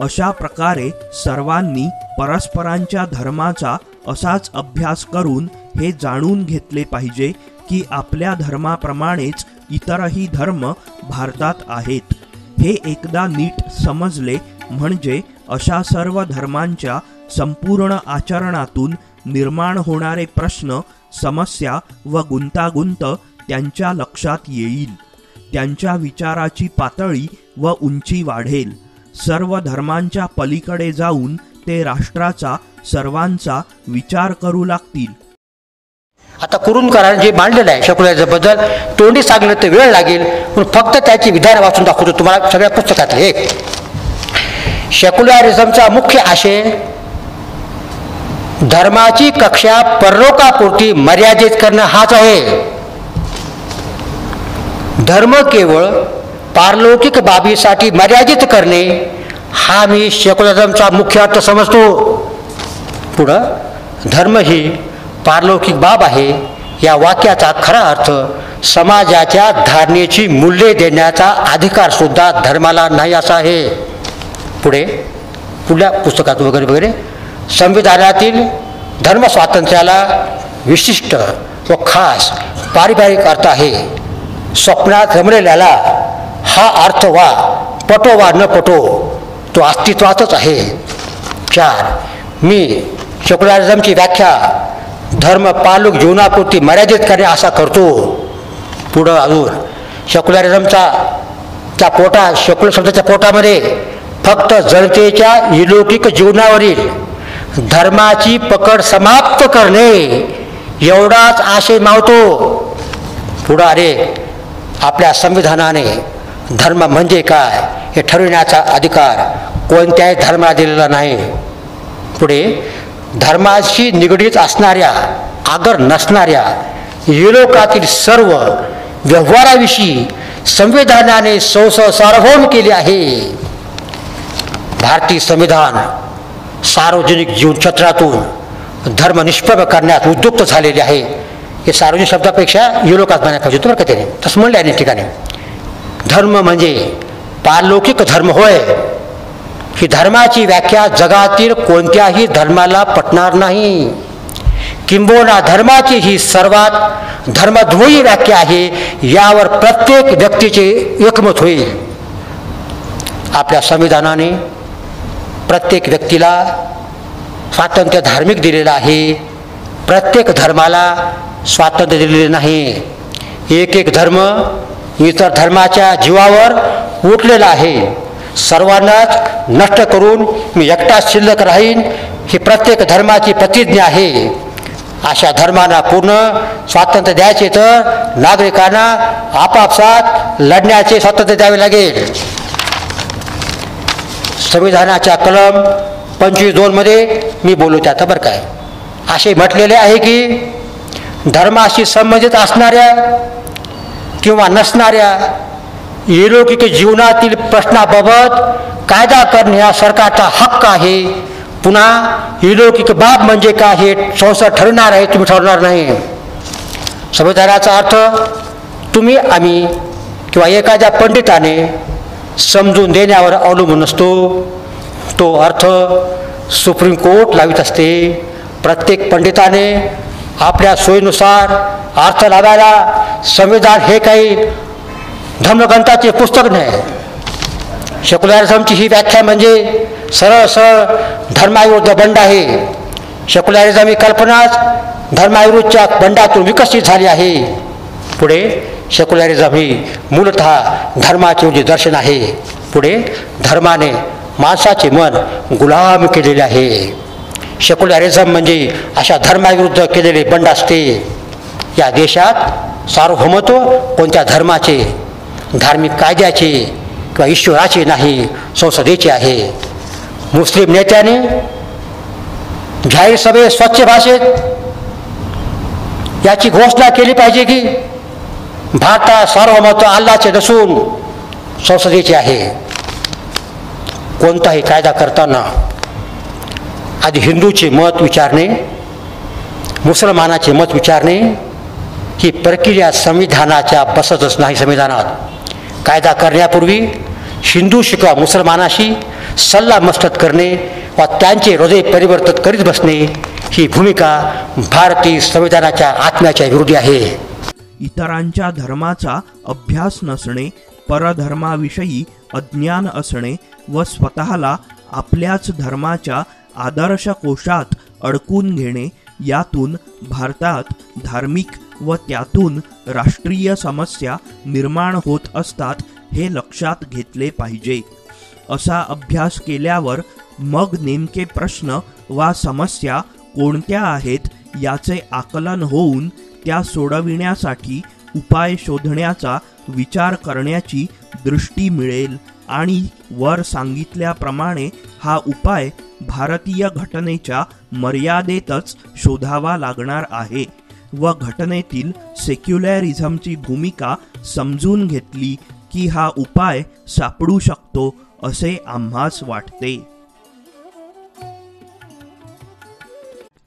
अशा प्रकारे सर्वांनी परस्परांच्या धर्माचा असाच अभ्यास करून हे जाणून घेतले पाहिजे की आपल्या धर्माप्रमाणेच इतरही धर्म भारतात आहेत. हे एकदा नीट समजले म्हणजे अशा सर्व धर्मांच्या संपूर्ण आचरणातून निर्माण होणारे प्रश्न, समस्या व गुंतागुंत त्यांच्या लक्षात येईल. त्यांच्या विचाराची पातळी व उंची वाढेल. सर्व धर्मांच्या पलीकडे जाऊन ते राष्ट्राचा, सर्वांचा विचार करू लागतील. आता कुरुंदकरांनी जे मांडलेलं आहे सेक्युलरिझमबद्दल, तोंडी सांगणं तर वेळ लागेल, पण फक्त त्याची विधान वाचून दाखवतो तुम्हाला सगळ्या पुस्तकातले. एक, सेक्युलरिझमचा मुख्य आशय धर्माची कक्षा परलोकापुरती मर्यादित करणं हाच आहे. धर्म केवळ पारलौकिक बाबीसाठी मर्यादित करणे हा मी सेक्युलरिझमचा मुख्य अर्थ समजतो. पुढं, धर्म ही पारलौकिक बाब आहे या वाक्याचा खरा अर्थ समाजाच्या धारणेची मूल्ये देण्याचा अधिकार सुद्धा धर्माला नाही असा आहे. पुढल्या पुस्तकात वगैरे वगैरे संविधानातील धर्मस्वातंत्र्याला विशिष्ट व खास पारिवारिक अर्थ आहे. स्वप्नात रमलेल्याला हा अर्थ वा पटो वा न पटो तो अस्तित्वातच आहे. 4, मी सेक्युलरिझमची व्याख्या धर्म पारलौकिक जीवनापुरती मर्यादित करणे असा करतो. पुढं अजून सेक्युलरिझमच्या सेक्युलर शब्दाच्या पोटामध्ये फक्त जनतेच्या इलौकिक जीवनावरील धर्माची पकड समाप्त करणे एवढाच आशय मावतो. पुढं, अरे आपल्या संविधानाने धर्म म्हणजे काय हे ठरविण्याचा अधिकार कोणत्याही धर्माला दिलेला नाही. पुढे, धर्माशी निगडीत असणाऱ्या आगर नसणाऱ्या युरोकातील सर्व व्यवहाराविषयी संविधानाने सार्वभौम केले आहे. भारतीय संविधान सार्वजनिक जीवन क्षेत्रातून धर्म निष्प्रभ करण्यात उद्युक्त झालेले आहे. हे सार्वजनिक शब्दापेक्षा युरोकात म्हणायला पाहिजे बरं का त्याने, तसं म्हणलं अनेक ठिकाणी. धर्म म्हणजे पारलौकिक धर्म होय. ही धर्माची व्याख्या जगातील कोणत्याही धर्माला पटणार नाही. किंबहुना धर्माची ही सर्वात धर्मद्रोही व्याख्या आहे. यावर प्रत्येक व्यक्तीचे एकमत होईल. आपल्या संविधानाने प्रत्येक व्यक्तीला स्वातंत्र्य धार्मिक दिलेलं आहे. प्रत्येक धर्माला स्वातंत्र्य दिलेले नाही. एक धर्म इतर धर्माच्या जीवावर उठलेला आहे. सर्वांनाच नष्ट करून मी एकटाच शिल्लक राहीन ही प्रत्येक धर्माची प्रतिज्ञा आहे. अशा धर्मांना पूर्ण स्वातंत्र्य द्यायचे तर नागरिकांना आपापसात लढण्याचे स्वातंत्र्य द्यावे लागेल. संविधानाच्या कलम 25(2) मध्ये मी बोलू त्यात बरं काय असे म्हटलेले आहे की धर्माशी संबंधित असणाऱ्या किंवा नसणाऱ्या इलौकिक जीवनातील प्रश्नाबाबत कायदा करणे हा सरकारचा हक्क आहे. पुन्हा इलौकिक बाब म्हणजे काय हे संसद ठरवणार आहे, तुम्ही ठरवणार नाही. संविधानाचा अर्थ तुम्ही आम्ही किंवा एखाद्या पंडिताने समजून देण्यावर अवलंबून असतो. तो अर्थ सुप्रीम कोर्ट लावित असते. प्रत्येक पंडिताने आपल्या सोयीनुसार अर्थ लावायला संविधान हे काही धर्मग्रंथाचे पुस्तक नाही. सेक्युलरिझमची ही व्याख्या म्हणजे सरळ सरळ धर्माविरुद्ध बंड आहे. सेक्युलरिझम ही कल्पनाच धर्माविरुद्धच्या बंडातून विकसित झाली आहे. पुढे सेक्युलरिझम ही मूलतः धर्माचे दर्शन आहे. पुढे धर्माने माणसाचे मन गुलाम केलेले आहे. सेक्युलरिझम म्हणजे अशा धर्माविरुद्ध केलेले बंड असते. या देशात सार्वभौमत्व कोणत्या धर्माचे, धार्मिक कायद्याचे किंवा ईश्वराचे नाही, संसदेचे आहे. मुस्लिम नेत्याने जाहीर सभेत स्वच्छ भाषेत याची घोषणा केली पाहिजे की भारतात सार्वभौमत्व अल्लाचे नसून संसदेचे आहे. कोणताही कायदा करताना आधी हिंदूचे मत विचारणे, मुसलमानाचे मत विचारणे, ही प्रक्रिया संविधानाच्या बसतच नाही. संविधानात कायदा करण्यापूर्वी हिंदूशी किंवा मुसलमानाशी सल्ला मसलत करणे व त्यांचे हृदय परिवर्तित करीत बसणे ही भूमिका भारतीय संविधानाच्या आत्म्याच्या विरोधी आहे. इतरांच्या धर्माचा अभ्यास नसणे, परधर्माविषयी अज्ञान असणे व स्वतःला आपल्याच धर्माच्या आदर्श कोशात अडकून घेणे यातून भारतात धार्मिक व त्यातून राष्ट्रीय समस्या निर्माण होत असतात हे लक्षात घेतले पाहिजे. असा अभ्यास केल्यावर मग नेमके प्रश्न वा समस्या कोणत्या आहेत याचे आकलन होऊन त्या सोडविण्यासाठी उपाय शोधण्याचा विचार करण्याची दृष्टी मिळेल आणि वर सांगितल्याप्रमाणे हा उपाय भारतीय घटनेच्या मर्यादेतच शोधावा लागणार आहे व घटनेतील सेक्युलरिझमची भूमिका समजून घेतली की हा उपाय सापडू शकतो असे आम्हास वाटते.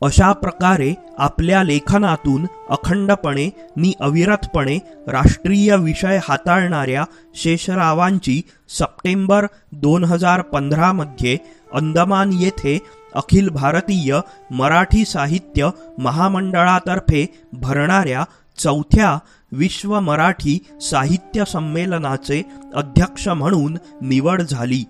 अशा प्रकारे आपल्या लेखनातून अखंडपणे नि अविरतपणे राष्ट्रीय विषय हाताळणाऱ्या शेषरावांची सप्टेंबर 2015 मध्ये अंदमान येथे अखिल भारतीय मराठी साहित्य महामंडळातर्फे भरणाऱ्या 4थ्या विश्व मराठी साहित्य संमेलनाचे अध्यक्ष म्हणून निवड झाली.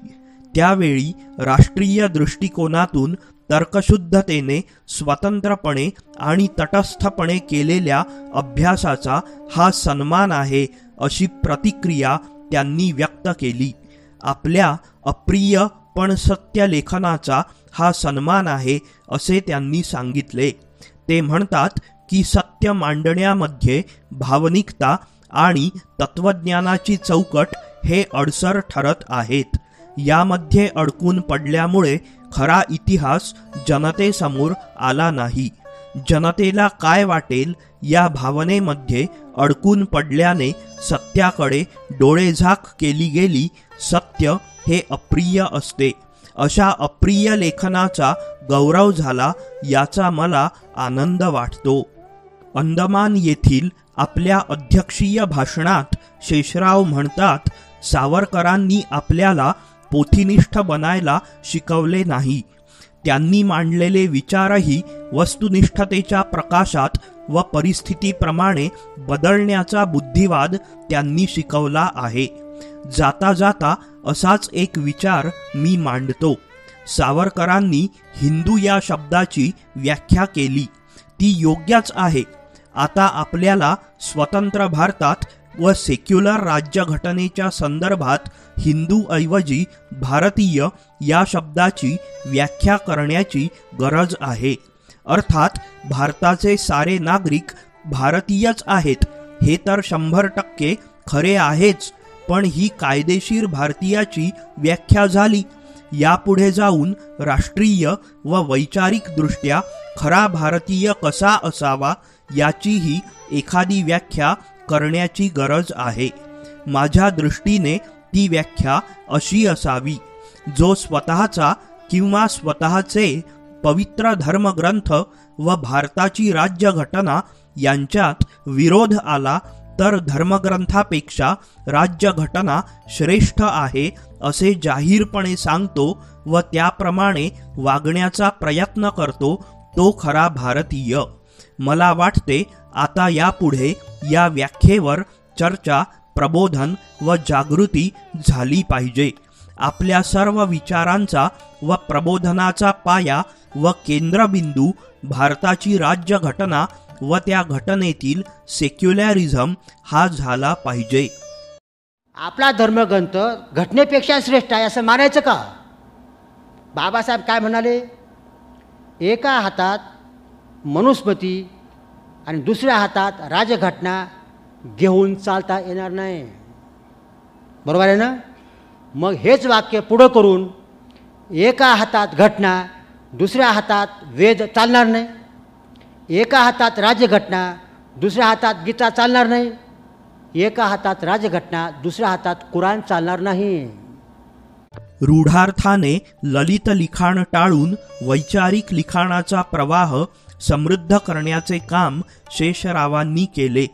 त्यावेळी राष्ट्रीय दृष्टिकोनातून तर्कशुद्धतेने स्वतंत्रपणे आणि तटस्थपणे केलेल्या अभ्यासाचा हा सन्मान आहे अशी प्रतिक्रिया त्यांनी व्यक्त केली. आपल्या अप्रिय पण सत्य लेखनाचा हा सन्मान आहे असे त्यांनी सांगितले. ते म्हणतात की सत्य मांडण्यामध्ये भावनिकता आणि तत्वज्ञानाची चौकट हे अडसर ठरत आहेत. यामध्ये अडकून पडल्यामुळे खरा इतिहास जनतेसमोर आला नाही. जनतेला काय वाटेल या भावनेमध्ये अडकून पडल्याने सत्याकडे डोळेझाक केली गेली. सत्य हे अप्रिय असते. अशा अप्रिय लेखनाचा गौरव झाला याचा मला आनंद वाटतो. अंदमान येथील आपल्या अध्यक्षीय भाषणात शेषराव म्हणतात, सावरकरांनी आपल्याला पोथीनिष्ठ बनायला शिकवले नाही. त्यांनी मांडलेले विचारही वस्तुनिष्ठतेच्या प्रकाशात व परिस्थितीप्रमाणे बदलण्याचा बुद्धिवाद त्यांनी शिकवला आहे. जाता जाता असाच एक विचार मी मांडतो. सावरकरांनी हिंदू या शब्दाची व्याख्या केली, ती योग्यच आहे. आता आपल्याला स्वतंत्र भारतात व सेक्युलर राज्यघटनेच्या संदर्भात हिंदू ऐवजी भारतीय या शब्दाची व्याख्या करण्याची गरज आहे. अर्थात भारताचे सारे नागरिक भारतीयच आहेत हे तर 100% खरे आहेच, पण ही कायदेशीर भारतीयाची व्याख्या झाली. यापुढे जाऊन राष्ट्रीय व वैचारिक दृष्ट्या खरा भारतीय कसा असावा याचीही एखादी व्याख्या करण्याची गरज आहे. माझ्या दृष्टीने ती व्याख्या अशी असावी, जो स्वतःचा किंवा स्वतःचे पवित्र धर्मग्रंथ व भारताची राज्यघटना यांच्यात विरोध आला तर धर्मग्रंथापेक्षा राज्यघटना श्रेष्ठ आहे असे जाहीरपणे सांगतो व त्याप्रमाणे वागण्याचा प्रयत्न करतो, तो खरा भारतीय. मला वाटते आता यापुढे या व्याख्येवर चर्चा, प्रबोधन व जागृती झाली पाहिजे. आपल्या सर्व विचारांचा व प्रबोधनाचा पाया व केंद्रबिंदू भारताची राज्यघटना व त्या घटनेतील सेक्युलरिझम हा झाला पाहिजे. आपला धर्मग्रंथ घटनेपेक्षा श्रेष्ठ आहे असं मानायचं का? बाबासाहेब काय म्हणाले, एका हातात मनुस्मृती आणि दुसऱ्या हातात राजघटना घेऊन चालता येणार नाही. बरोबर आहे ना. मग हेच वाक्य पुढं करून एका हातात घटना दुसऱ्या हातात वेद चालणार नाही, एका हातात राज्यघटना दुसऱ्या हातात गीता चालणार नाही, एका हातात राज्यघटना दुसऱ्या हातात कुराण चालणार नाही. रूढार्थाने ललित लिखाण टाळून वैचारिक लिखाणाचा प्रवाह समृद्ध करण्याचे काम शेषरावांनी केले.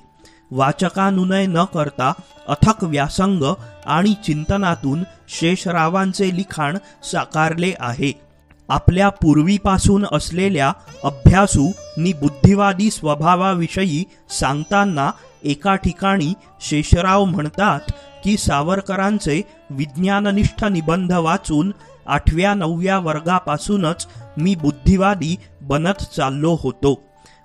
वाचकानुनय न करता अथक व्यासंग आणि चिंतनातून शेषरावांचे लिखाण साकारले आहे. आपल्या पूर्वीपासून असलेल्या अभ्यासू नि बुद्धिवादी स्वभावाविषयी सांगताना एका ठिकाणी शेषराव म्हणतात की सावरकरांचे विज्ञाननिष्ठ निबंध वाचून 8व्या-9व्या वर्गापासूनच मी बुद्धिवादी बनत चाललो होतो.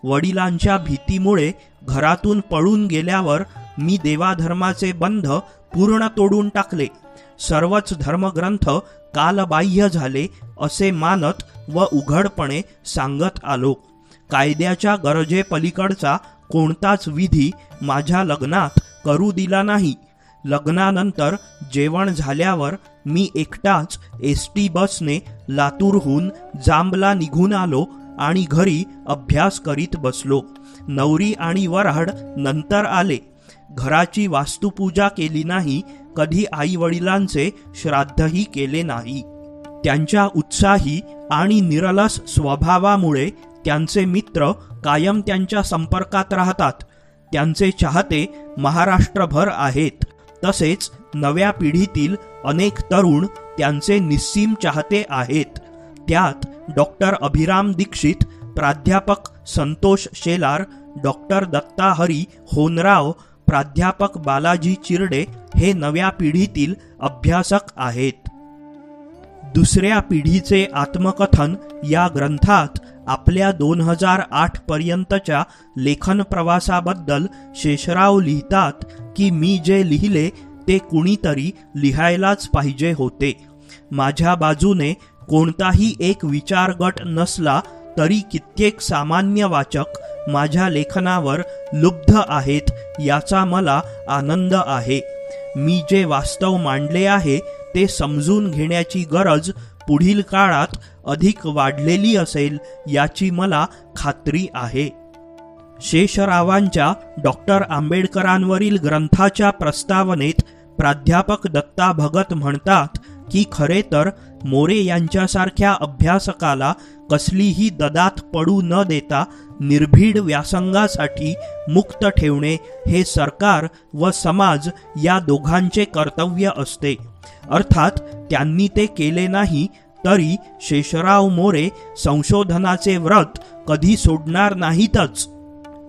वडिलांच्या भीतीमुळे घरातून पळून गेल्यावर मी देवाधर्माचे बंध पूर्ण तोडून टाकले. सर्वच धर्मग्रंथ कालबाह्य झाले असे मानत व उघडपणे सांगत आलो. कायद्याच्या गरजेपलीकडचा कोणताच विधी माझ्या लग्नात करू दिला नाही. लग्नानंतर जेवण झाल्यावर मी एकटाच एसटी बसने लातूरहून जांबला निघून आलो आणि घरी अभ्यास करीत बसलो. नवरी आणि वऱ्हाड नंतर आले. घराची वास्तुपूजा केली नाही, कधी आई वडिलांचे श्राद्धही केले नाही. त्यांच्या उत्साही आणि निरलस स्वभावामुळे त्यांचे मित्र कायम त्यांच्या संपर्कात राहतात. त्यांचे चाहते महाराष्ट्रभर आहेत. तसेच नव्या पिढीतील अनेक तरुण त्यांचे निस्सीम चाहते आहेत. त्यात डॉक्टर अभिराम दीक्षित, प्राध्यापक संतोष शेलार, डॉक्टर दत्ताहरी होनराव, प्राध्यापक बालाजी चिरडे हे नव्या पिढीतील अभ्यासक आहेत. दुसऱ्या पिढीचे आत्मकथन या ग्रंथात आपल्या 2008 पर्यंतच्या लेखन प्रवासाबद्दल शेषराव लिहितात की मी जे लिहिले ते कुणीतरी लिहायलाच पाहिजे होते. माझ्या बाजूने कोणताही एक विचारगट नसला तरी कित्येक सामान्य वाचक माझ्या लेखनावर लुब्ध आहेत याचा मला आनंद आहे. मी जे वास्तव मांडले आहे ते समजून घेण्याची गरज पुढील काळात अधिक वाढलेली असेल याची मला खात्री आहे. शेषरावांच्या डॉक्टर आंबेडकरांवरील ग्रंथाच्या प्रस्तावनेत प्राध्यापक दत्ता भगत म्हणतात की खरे तर मोरे यांच्यासारख्या अभ्यासकाला कसलीही ददात पडू न देता निर्भीड व्यासंगासाठी मुक्त ठेवणे हे सरकार व समाज या दोघांचे कर्तव्य असते. अर्थात त्यांनी ते केले नाही तरी शेषराव मोरे संशोधनाचे व्रत कधी सोडणार नाहीतच.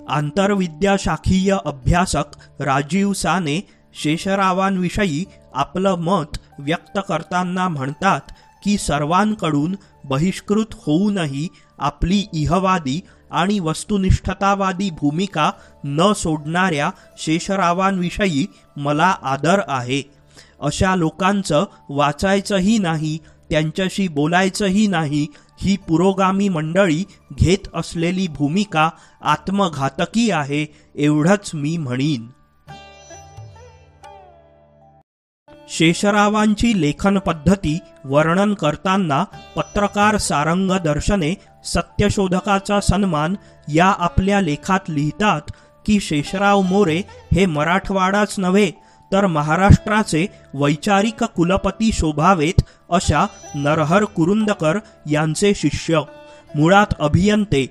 आंतरविद्याशाखीय अभ्यासक राजीव साने शेषरावांविषयी आपलं मत व्यक्त करताना म्हणतात की सर्वांकडून बहिष्कृत होऊनही आपली इहवादी आणि वस्तुनिष्ठतावादी भूमिका न सोडणाऱ्या शेषरावांविषयी मला आदर आहे. अशा लोकांचं वाचायचंही नाही, त्यांच्याशी बोलायचंही नाही. ही पुरोगामी मंडळी घेत असलेली भूमिका आत्मघातकी आहे एवढंच मी म्हणीन. शेषरावांची लेखन पद्धती वर्णन करताना पत्रकार सारंग दर्शने सत्यशोधकाचा सन्मान या आपल्या लेखात लिहितात की शेषराव मोरे हे मराठवाडाच नव्हे तर महाराष्ट्राचे वैचारिक कुलपती शोभावेत अशा नरहर कुरुंदकर यांचे शिष्य. मुळात अभियंते,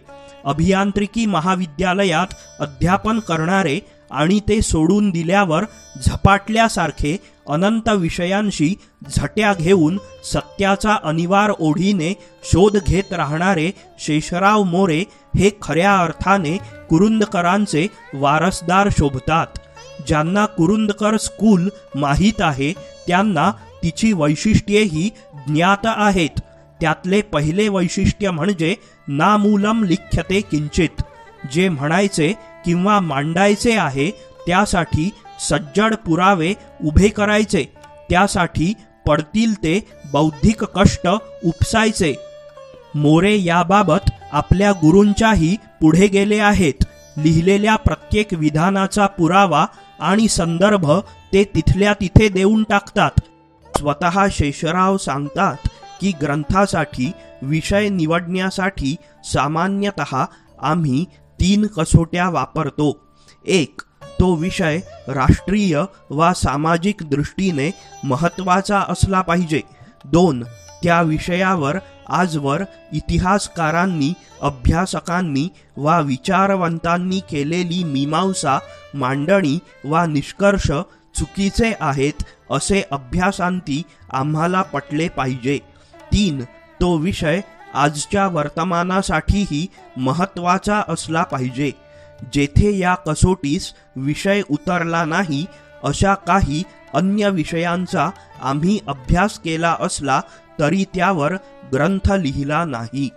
अभियांत्रिकी महाविद्यालयात अध्यापन करणारे आणि ते सोडून दिल्यावर झपाटल्यासारखे अनंत विषयांशी झट्या घेऊन सत्याचा अनिवार्य ओढीने शोध घेत राहणारे शेषराव मोरे हे खऱ्या अर्थाने कुरुंदकरांचे वारसदार शोभतात. ज्यांना कुरुंदकर स्कूल माहीत आहे त्यांना तिची वैशिष्ट्येही ज्ञात आहेत. त्यातले पहिले वैशिष्ट्य म्हणजे नामूलम लिख्यते किंचित. जे म्हणायचे किंवा मांडायचे आहे त्यासाठी सज्जड पुरावे उभे करायचे, त्यासाठी पडतील ते बौद्धिक कष्ट उपसायचे. मोरे याबाबत आपल्या गुरूंच्याही पुढे गेले आहेत. लिहिलेल्या प्रत्येक विधानाचा पुरावा आणि संदर्भ ते तिथल्या तिथे देऊन टाकतात. स्वतः शेषराव सांगतात की ग्रंथासाठी विषय निवडण्यासाठी सामान्यतः आम्ही 3 कसोट्या वापरतो. 1. तो विषय राष्ट्रीय वा सामाजिक दृष्टीने महत्त्वाचा असला पाहिजे. 2. त्या विषयावर आजवर इतिहासकारांनी, अभ्यासकांनी वा विचारवंतांनी केलेली मीमांसा, मांडणी वा निष्कर्ष चुकीचे आहेत असे अभ्यासांती आम्हाला पटले पाहिजे. 3. तो विषय आजच्या वर्तमानासाठीही महत्त्वाचा असला पाहिजे. जेथे या कसोटीस विषय उतरला नाही अशा काही अन्य विषयांचा आम्ही अभ्यास केला असला तरी त्यावर ग्रंथ लिहिला नाही.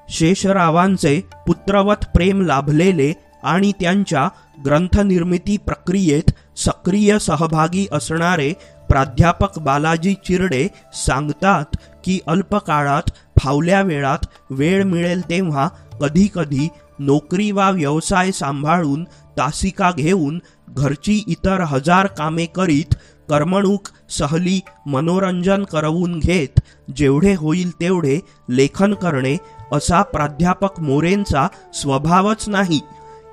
शेषरावांचे पुत्रवत प्रेम लाभलेले आणि त्यांच्या ग्रंथनिर्मिती प्रक्रियेत सक्रिय सहभागी असणारे प्राध्यापक बालाजी चिरडे सांगतात की अल्पकाळात फावल्या वेळात वेळ मिळेल तेव्हा कधीकधी नोकरी वा व्यवसाय सांभाळून तासिका घेऊन घरची इतर 1000 कामे करीत, करमणूक, सहली, मनोरंजन करवून घेत जेवढे होईल तेवढे लेखन करणे असा प्राध्यापक मोरेंचा स्वभावच नाही.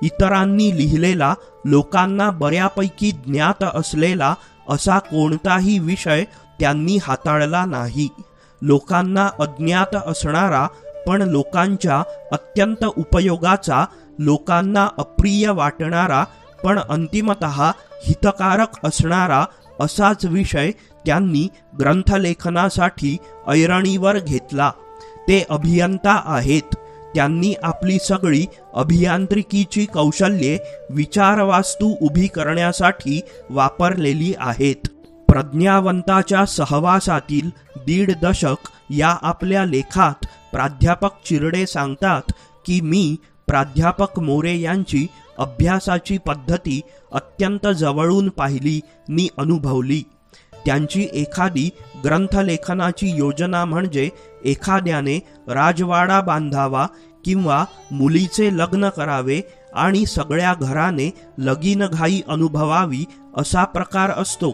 इतरांनी लिहिलेला, लोकांना बऱ्यापैकी ज्ञात असलेला असा कोणताही विषय त्यांनी हाताळला नाही. लोकांना अज्ञात असणारा पण लोकांच्या अत्यंत उपयोगाचा, लोकांना अप्रिय वाटणारा पण अंतिमतः हितकारक असणारा असाच विषय त्यांनी ग्रंथलेखनासाठी ऐरणीवर घेतला. ते अभियंता आहेत. त्यांनी आपली सगळी अभियांत्रिकीची कौशल्ये विचारवास्तू उभी करण्यासाठी वापरलेली आहेत. प्रज्ञावंताच्या सहवासातील 1.5 दशक या आपल्या लेखात प्राध्यापक चिरडे सांगतात की मी प्राध्यापक मोरे यांची अभ्यासाची पद्धती अत्यंत जवळून पाहिली नि अनुभवली. त्यांची एखादी ग्रंथलेखनाची योजना म्हणजे एखाद्याने राजवाडा बांधावा किंवा मुलीचे लग्न करावे आणि सगळ्या घराने लगीनघाई अनुभवावी असा प्रकार असतो.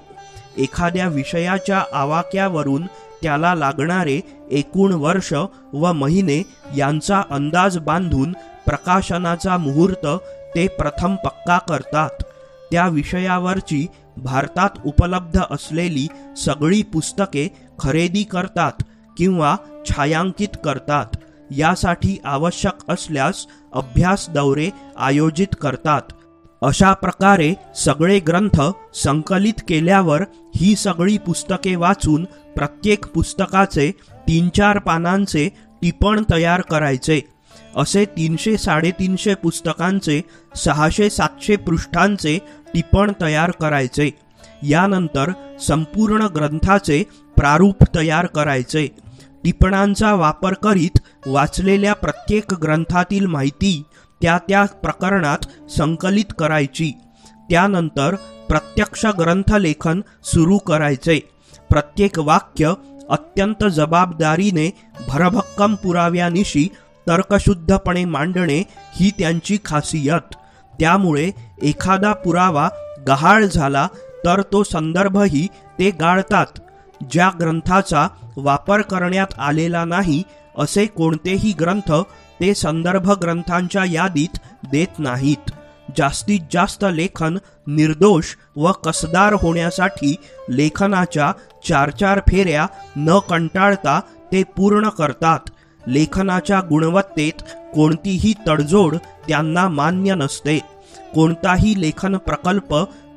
एखाद्या विषयाच्या आवाक्यावरून त्याला लागणारे एकूण वर्ष व महिने यांचा अंदाज बांधून प्रकाशनाचा मुहूर्त ते प्रथम पक्का करतात. त्या विषयावरची भारतात उपलब्ध असलेली सगळी पुस्तके खरेदी करतात किंवा छायांकित करतात. यासाठी आवश्यक असल्यास अभ्यास दौरे आयोजित करतात. अशा प्रकारे सगळे ग्रंथ संकलित केल्यावर ही सगळी पुस्तके वाचून प्रत्येक पुस्तकाचे 3-4 पानांचे टिपण तयार करायचे. असे 300-350 पुस्तकांचे 600-700 पृष्ठांचे टिपण तयार करायचे. यानंतर संपूर्ण ग्रंथाचे प्रारूप तयार करायचे. टिपणांचा वापर करीत वाचलेल्या प्रत्येक ग्रंथातील माहिती त्या त्या प्रकरणात संकलित करायची. त्यानंतर प्रत्यक्ष ग्रंथलेखन सुरू करायचे. प्रत्येक वाक्य अत्यंत जबाबदारीने भरभक्कम पुराव्यानिशी तर्कशुद्धपणे मांडणे ही त्यांची खासियत. त्यामुळे एखादा पुरावा गहाळ झाला तर तो संदर्भही ते गाळतात. ज्या ग्रंथाचा वापर करण्यात आलेला नाही असे कोणतेही ग्रंथ ते संदर्भ ग्रंथांच्या यादीत देत नाहीत. जास्तीत जास्त लेखन निर्दोष व कसदार होण्यासाठी लेखनाच्या 4-4 फेऱ्या न कंटाळता ते पूर्ण करतात. लेखनाच्या गुणवत्तेत कोणतीही तडजोड त्यांना मान्य नसते. कोणताही लेखन प्रकल्प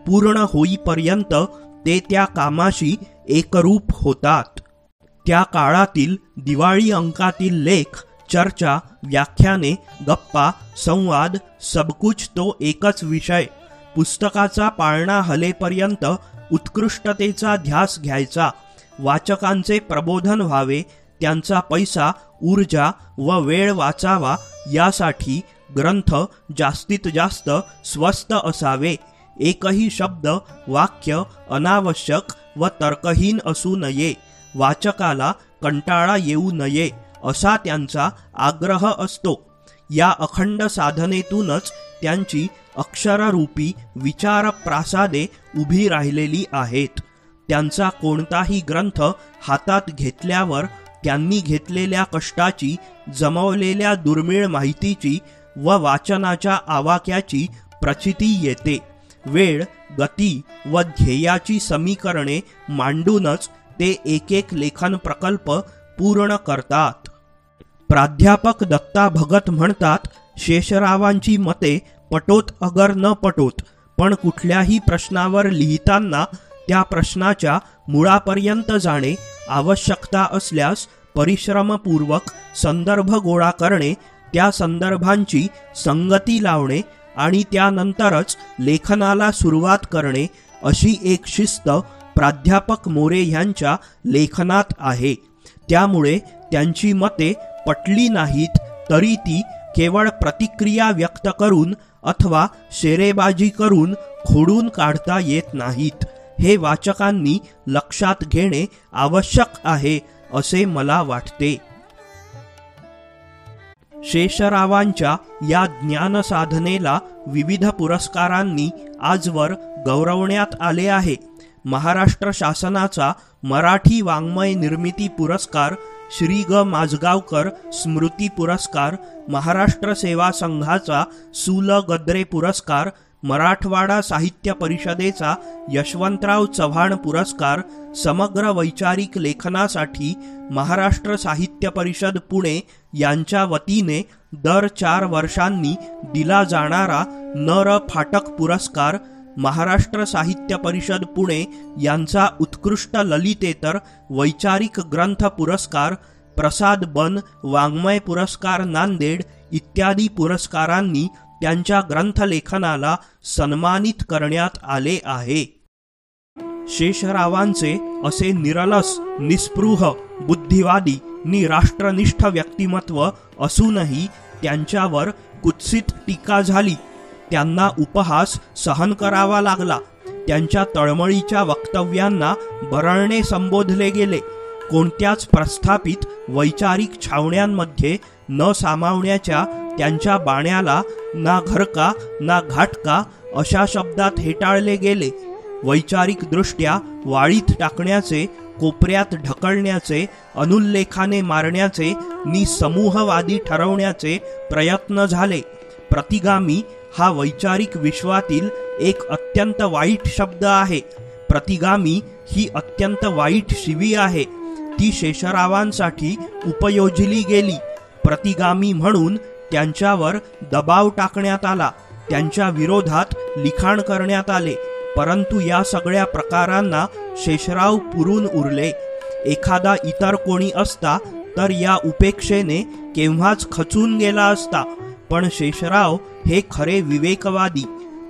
पूर्ण होईपर्यंत ते त्या कामाशी एकरूप होतात. त्या काळातील दिवाळी अंकातील लेख, चर्चा, व्याख्याने, गप्पा, संवाद, सबकुछ तो एकच विषय. पुस्तकाचा पाळणा हलेपर्यंत उत्कृष्टतेचा ध्यास घ्यायचा. वाचकांचे प्रबोधन व्हावे, त्यांचा पैसा, ऊर्जा व वेळ वाचावा यासाठी ग्रंथ जास्तीत जास्त स्वस्त असावे. एकही शब्द वाक्य अनावश्यक व तर्कहीन असू नये, वाचकाला कंटाळा येऊ नये असा त्यांचा आग्रह असतो. या अखंड साधनेतूनच त्यांची अक्षररूपी विचार प्रासादे उभी राहिलेली आहेत. त्यांचा कोणताही ग्रंथ हातात घेतल्यावर त्यांनी घेतलेल्या कष्टाची, जमवलेल्या दुर्मिळ माहितीची व वाचनाच्या आवाक्याची प्रचिती येते. वेळ, गती व ध्येयाची समीकरणे मांडूनच ते एक एक लेखन प्रकल्प पूर्ण करतात. प्राध्यापक दत्ता भगत म्हणतात, शेषरावांची मते पटोत अगर न पटोत, पण कुठल्याही प्रश्नावर लिहिताना त्या प्रश्नाच्या मुळापर्यंत जाणे, आवश्यकता असल्यास परिश्रमपूर्वक संदर्भ गोळा करणे, त्या संदर्भांची संगती लावणे आणि त्यानंतरच लेखनाला सुरुवात करणे, अशी एक शिस्त प्राध्यापक मोरे ह्यांच्या लेखनात आहे. त्यामुळे त्यांची मते पटली नाहीत तरी ती केवळ प्रतिक्रिया व्यक्त करून अथवा शेरेबाजी करून खोडून काढता येत नाहीत, हे वाचकांनी लक्षात घेणे आवश्यक आहे असे मला वाटते. शेषरावांच्या या ज्ञानसाधनेला विविध पुरस्कारांनी आजवर गौरवण्यात आले आहे. महाराष्ट्र शासनाचा मराठी वाङ्मय निर्मिती पुरस्कार, श्री ग माझगावकर स्मृती पुरस्कार, महाराष्ट्र सेवा संघाचा सु. ल. गद्रे पुरस्कार, मराठवाडा साहित्य परिषदेचा यशवंतराव चव्हाण पुरस्कार, समग्र वैचारिक लेखनासाठी महाराष्ट्र साहित्य परिषद पुणे यांच्या वतीने दर 4 वर्षांनी दिला जाणारा न. र. फाटक पुरस्कार, महाराष्ट्र साहित्य परिषद पुणे यांचा उत्कृष्ट ललितेतर वैचारिक ग्रंथ पुरस्कार, प्रसाद बन वाङ्मय पुरस्कार नांदेड इत्यादी पुरस्कारांनी त्यांच्या ग्रंथलेखनाला सन्मानित करण्यात आले आहे. शेषरावांचे असे निरलस, निस्पृह, बुद्धिवादी नि राष्ट्रनिष्ठ व्यक्तिमत्व असूनही त्यांच्यावर कुत्सित टीका झाली. त्यांना उपहास सहन करावा लागला. त्यांच्या तळमळीच्या वक्तव्यांना बरळणे संबोधले गेले. कोणत्याच प्रस्थापित वैचारिक छावण्यांमध्ये न सामावण्याच्या त्यांच्या बाण्याला ना घरका ना घाटका अशा शब्दात हेटाळले गेले. वैचारिकदृष्ट्या वाळीत टाकण्याचे, कोपऱ्यात ढकलण्याचे, अनुल्लेखाने मारण्याचे नि समूहवादी ठरवण्याचे प्रयत्न झाले. प्रतिगामी हा वैचारिक विश्वातील एक अत्यंत वाईट शब्द आहे. प्रतिगामी ही अत्यंत वाईट शिवी आहे. ती शेषरावांसाठी उपयोजली गेली. प्रतिगामी म्हणून त्यांच्यावर दबाव टाकण्यात आला, त्यांच्या विरोधात लिखाण करण्यात आले. परंतु या सगळ्या प्रकारांना शेषराव पुरून उरले. एखादा इतर कोणी असता तर या उपेक्षेने केव्हाच खचून गेला असता. पण शेषराव हे खरे विवेकवादी.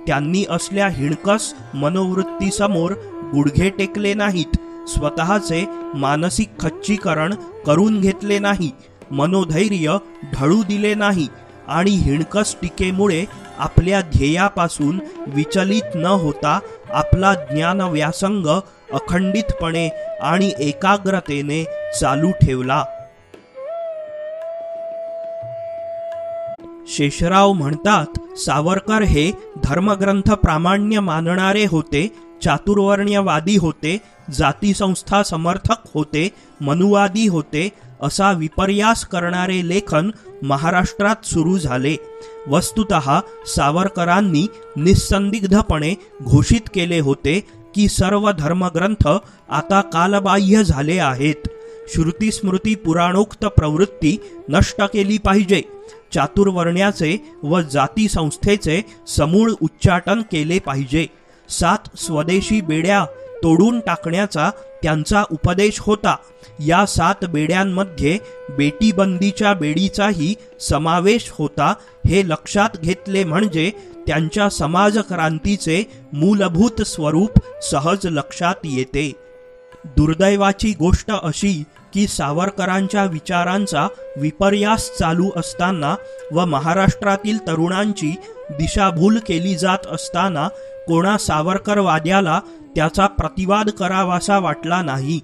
त्यांनी असल्या हिणकस मनोवृत्तीसमोर गुडघे टेकले नाहीत. स्वतःचे मानसिक खच्चीकरण करून घेतले नाही, मनोधैर्य ढळू दिले नाही आणि हिणकस टीकेमुळे आपल्या ध्येयापासून विचलित न होता आपला ज्ञान व्यासंग अखंडितपणे आणि एकाग्रतेने चालू ठेवला. शेषराव म्हणतात, सावरकर हे धर्मग्रंथ प्रामाण्य मानणारे होते, चातुर्वर्ण्यवादी होते, जातीसंस्था समर्थक होते, मनुवादी होते. असा विपर्यास करणारे लेखन महाराष्ट्रात सुरू झाले. वस्तुतः सावरकरांनी निस्संदिग्धपणे घोषित केले होते की सर्व धर्मग्रंथ आता कालबाह्य झाले आहेत. श्रुतीस्मृती पुराणोक्त प्रवृत्ती नष्ट केली पाहिजे. चातुर्वर्ण्याचे व जाती संस्थेचे समूळ उच्चाटन केले पाहिजे. 7 स्वदेशी बेड्या तोडून टाकण्याचा त्यांचा उपदेश होता. या 7 बेड्यांमध्ये बेटीबंदीच्या बेडीचाही समावेश होता. हे लक्षात घेतले म्हणजे त्यांच्या समाजक्रांतीचे मूलभूत स्वरूप सहज लक्षात येते. दुर्दैवाची गोष्ट अशी की सावरकरांच्या विचारांचा विपर्यास चालू असताना व महाराष्ट्रातील तरुणांची दिशाभूल केली जात असताना कोणा सावरकरवाद्याला त्याचा प्रतिवाद करावासा वाटला नाही.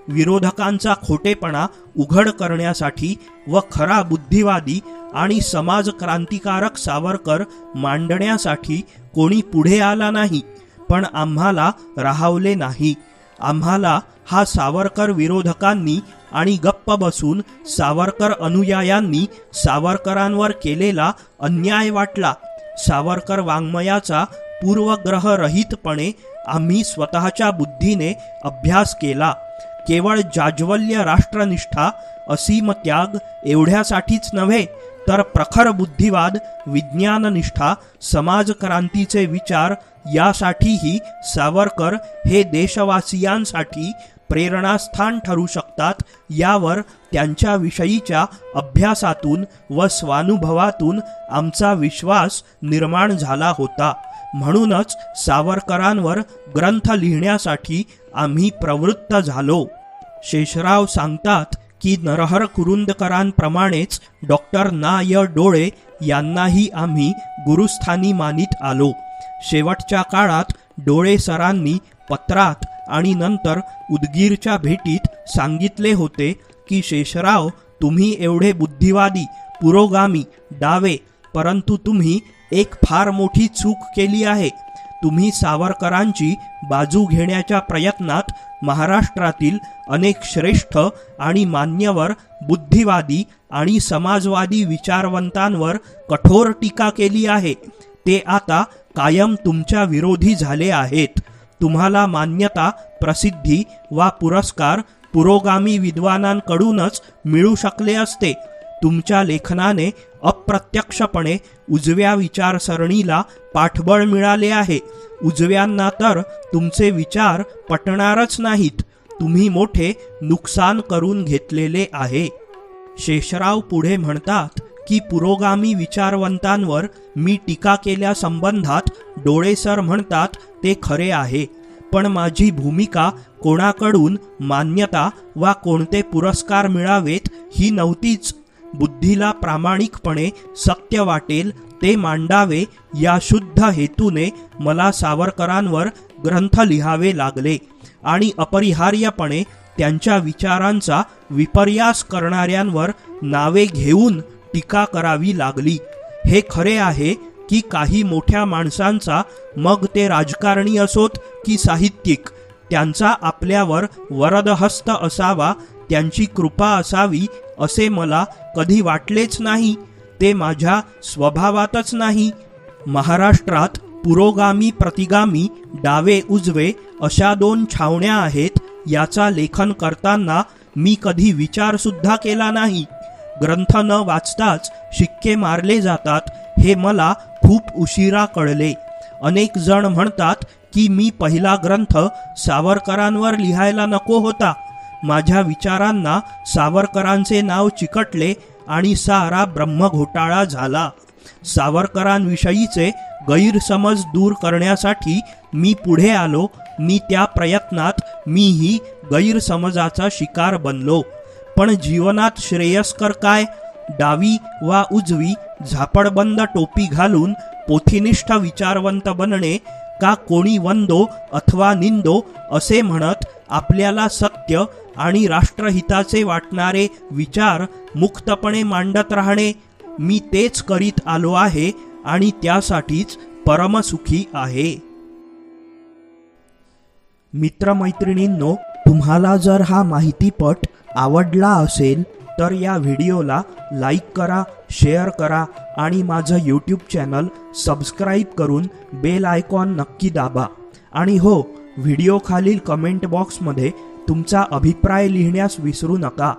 विरोधकांचा खोटेपणा उघड करण्यासाठी व खरा बुद्धिवादी आणि समाज क्रांतिकारक सावरकर मांडण्यासाठी कोणी पुढे आला नाही. पण आम्हाला राहावले नाही. आम्हाला हा सावरकर विरोधकांनी आणि गप्प बसून सावरकर अनुयायांनी सावरकरांवर केलेला अन्याय वाटला. सावरकर वाङ्मयाचा पूर्वग्रहरहितपणे आम्ही स्वतःच्या बुद्धीने अभ्यास केला. केवळ जाज्वल्य राष्ट्रनिष्ठा, असीम त्याग एवढ्यासाठीच नव्हे, तर प्रखर बुद्धिवाद, विज्ञाननिष्ठा, समाजक्रांतीचे विचार यासाठीही सावरकर हे देशवासियांसाठी प्रेरणास्थान ठरू शकतात, यावर त्यांच्याविषयीच्या अभ्यासातून व स्वानुभवातून आमचा विश्वास निर्माण झाला होता. म्हणूनच सावरकरांवर ग्रंथ लिहिण्यासाठी आम्ही प्रवृत्त झालो. शेषराव सांगतात की नरहर कुरुंदकरांप्रमाणेच डॉक्टर ना. य. डोळे यांनाही आम्ही गुरुस्थानी मानित आलो. शेवटच्या काळात डोळे सरांनी पत्रात आणि नंतर उदगीरच्या भेटीत सांगितले होते की शेषराव, तुम्ही एवढे बुद्धिवादी, पुरोगामी, डावे, परंतु तुम्ही एक फार मोठी चूक केली आहे. तुम्ही सावरकरांची बाजू घेण्याच्या प्रयत्नात महाराष्ट्रातील अनेक श्रेष्ठ आणि मान्यवर बुद्धिवादी आणि समाजवादी विचारवंतांवर कठोर टीका केली आहे. ते आता कायम तुमच्या विरोधी झाले आहेत. तुम्हाला मान्यता, प्रसिद्धी वा पुरस्कार पुरोगामी विद्वानांकडूनच मिळू शकले असते. तुमच्या लेखनाने अप्रत्यक्षपणे उजव्या विचारसरणीला पाठबळ मिळाले आहे. उजव्यांना तर तुमचे विचार पटणारच नाहीत. तुम्ही मोठे नुकसान करून घेतलेले आहे. शेषराव पुढे म्हणतात की पुरोगामी विचारवंतांवर मी टीका केल्यासंबंधात डोळेसर म्हणतात ते खरे आहे. पण माझी भूमिका कोणाकडून मान्यता वा कोणते पुरस्कार मिळावेत ही नव्हतीच. बुद्धीला प्रामाणिकपणे सत्य वाटेल ते मांडावे या शुद्ध हेतूने मला सावरकरांवर ग्रंथ लिहावे लागले आणि अपरिहार्यपणे त्यांच्या विचारांचा विपर्यास करणाऱ्यांवर नावे घेऊन टीका करावी लागली. हे खरे आहे की काही मोठ्या माणसांचा, मग ते राजकारणी असोत की साहित्यिक, त्यांचा आपल्यावर वरदहस्त असावा, त्यांची कृपा असावी असे मला कधी वाटलेच नाही. ते माझ्या स्वभावातच नाही. महाराष्ट्रात पुरोगामी, प्रतिगामी, डावे उजवे अशा दोन छावण्या आहेत याचा लेखन करताना मी कधी विचार सुद्धा केला नाही. ग्रंथ न वाचताच शिक्के मारले जातात हे मला खूप उशिरा कळले. अनेक जण म्हणतात की मी पहिला ग्रंथ सावरकरांवर लिहायला नको होता. माझ्या विचारांना सावरकरांचे नाव चिकटले आणि सारा ब्रह्मघोटाळा झाला. सावरकरांविषयीचे गैरसमज दूर करण्यासाठी मी पुढे आलो. मी त्या प्रयत्नात मीही गैरसमजाचा शिकार बनलो. पण जीवनात श्रेयस्कर काय? डावी वा उजवी, झापडबंद टोपी घालून पोथीनिष्ठ विचारवंत बनणे, का कोणी वंदो अथवा निंदो असे म्हणत आपल्याला सत्य आणि राष्ट्रहिताचे वाटणारे विचार मुक्तपणे मांडत राहणे? मी तेच करीत आलो आहे आणि त्यासाठीच परमसुखी आहे. मित्रमैत्रिणींनो, तुम्हाला जर हा माहितीपट आवडला असेल तर या व्हिडिओला लाईक करा, शेअर करा आणि माझं यूट्यूब चॅनल सबस्क्राईब करून बेल आयकॉन नक्की दाबा. आणि हो, व्हिडिओ खालील कमेंट बॉक्समध्ये तुमचा अभिप्राय लिहिण्यास विसरू नका.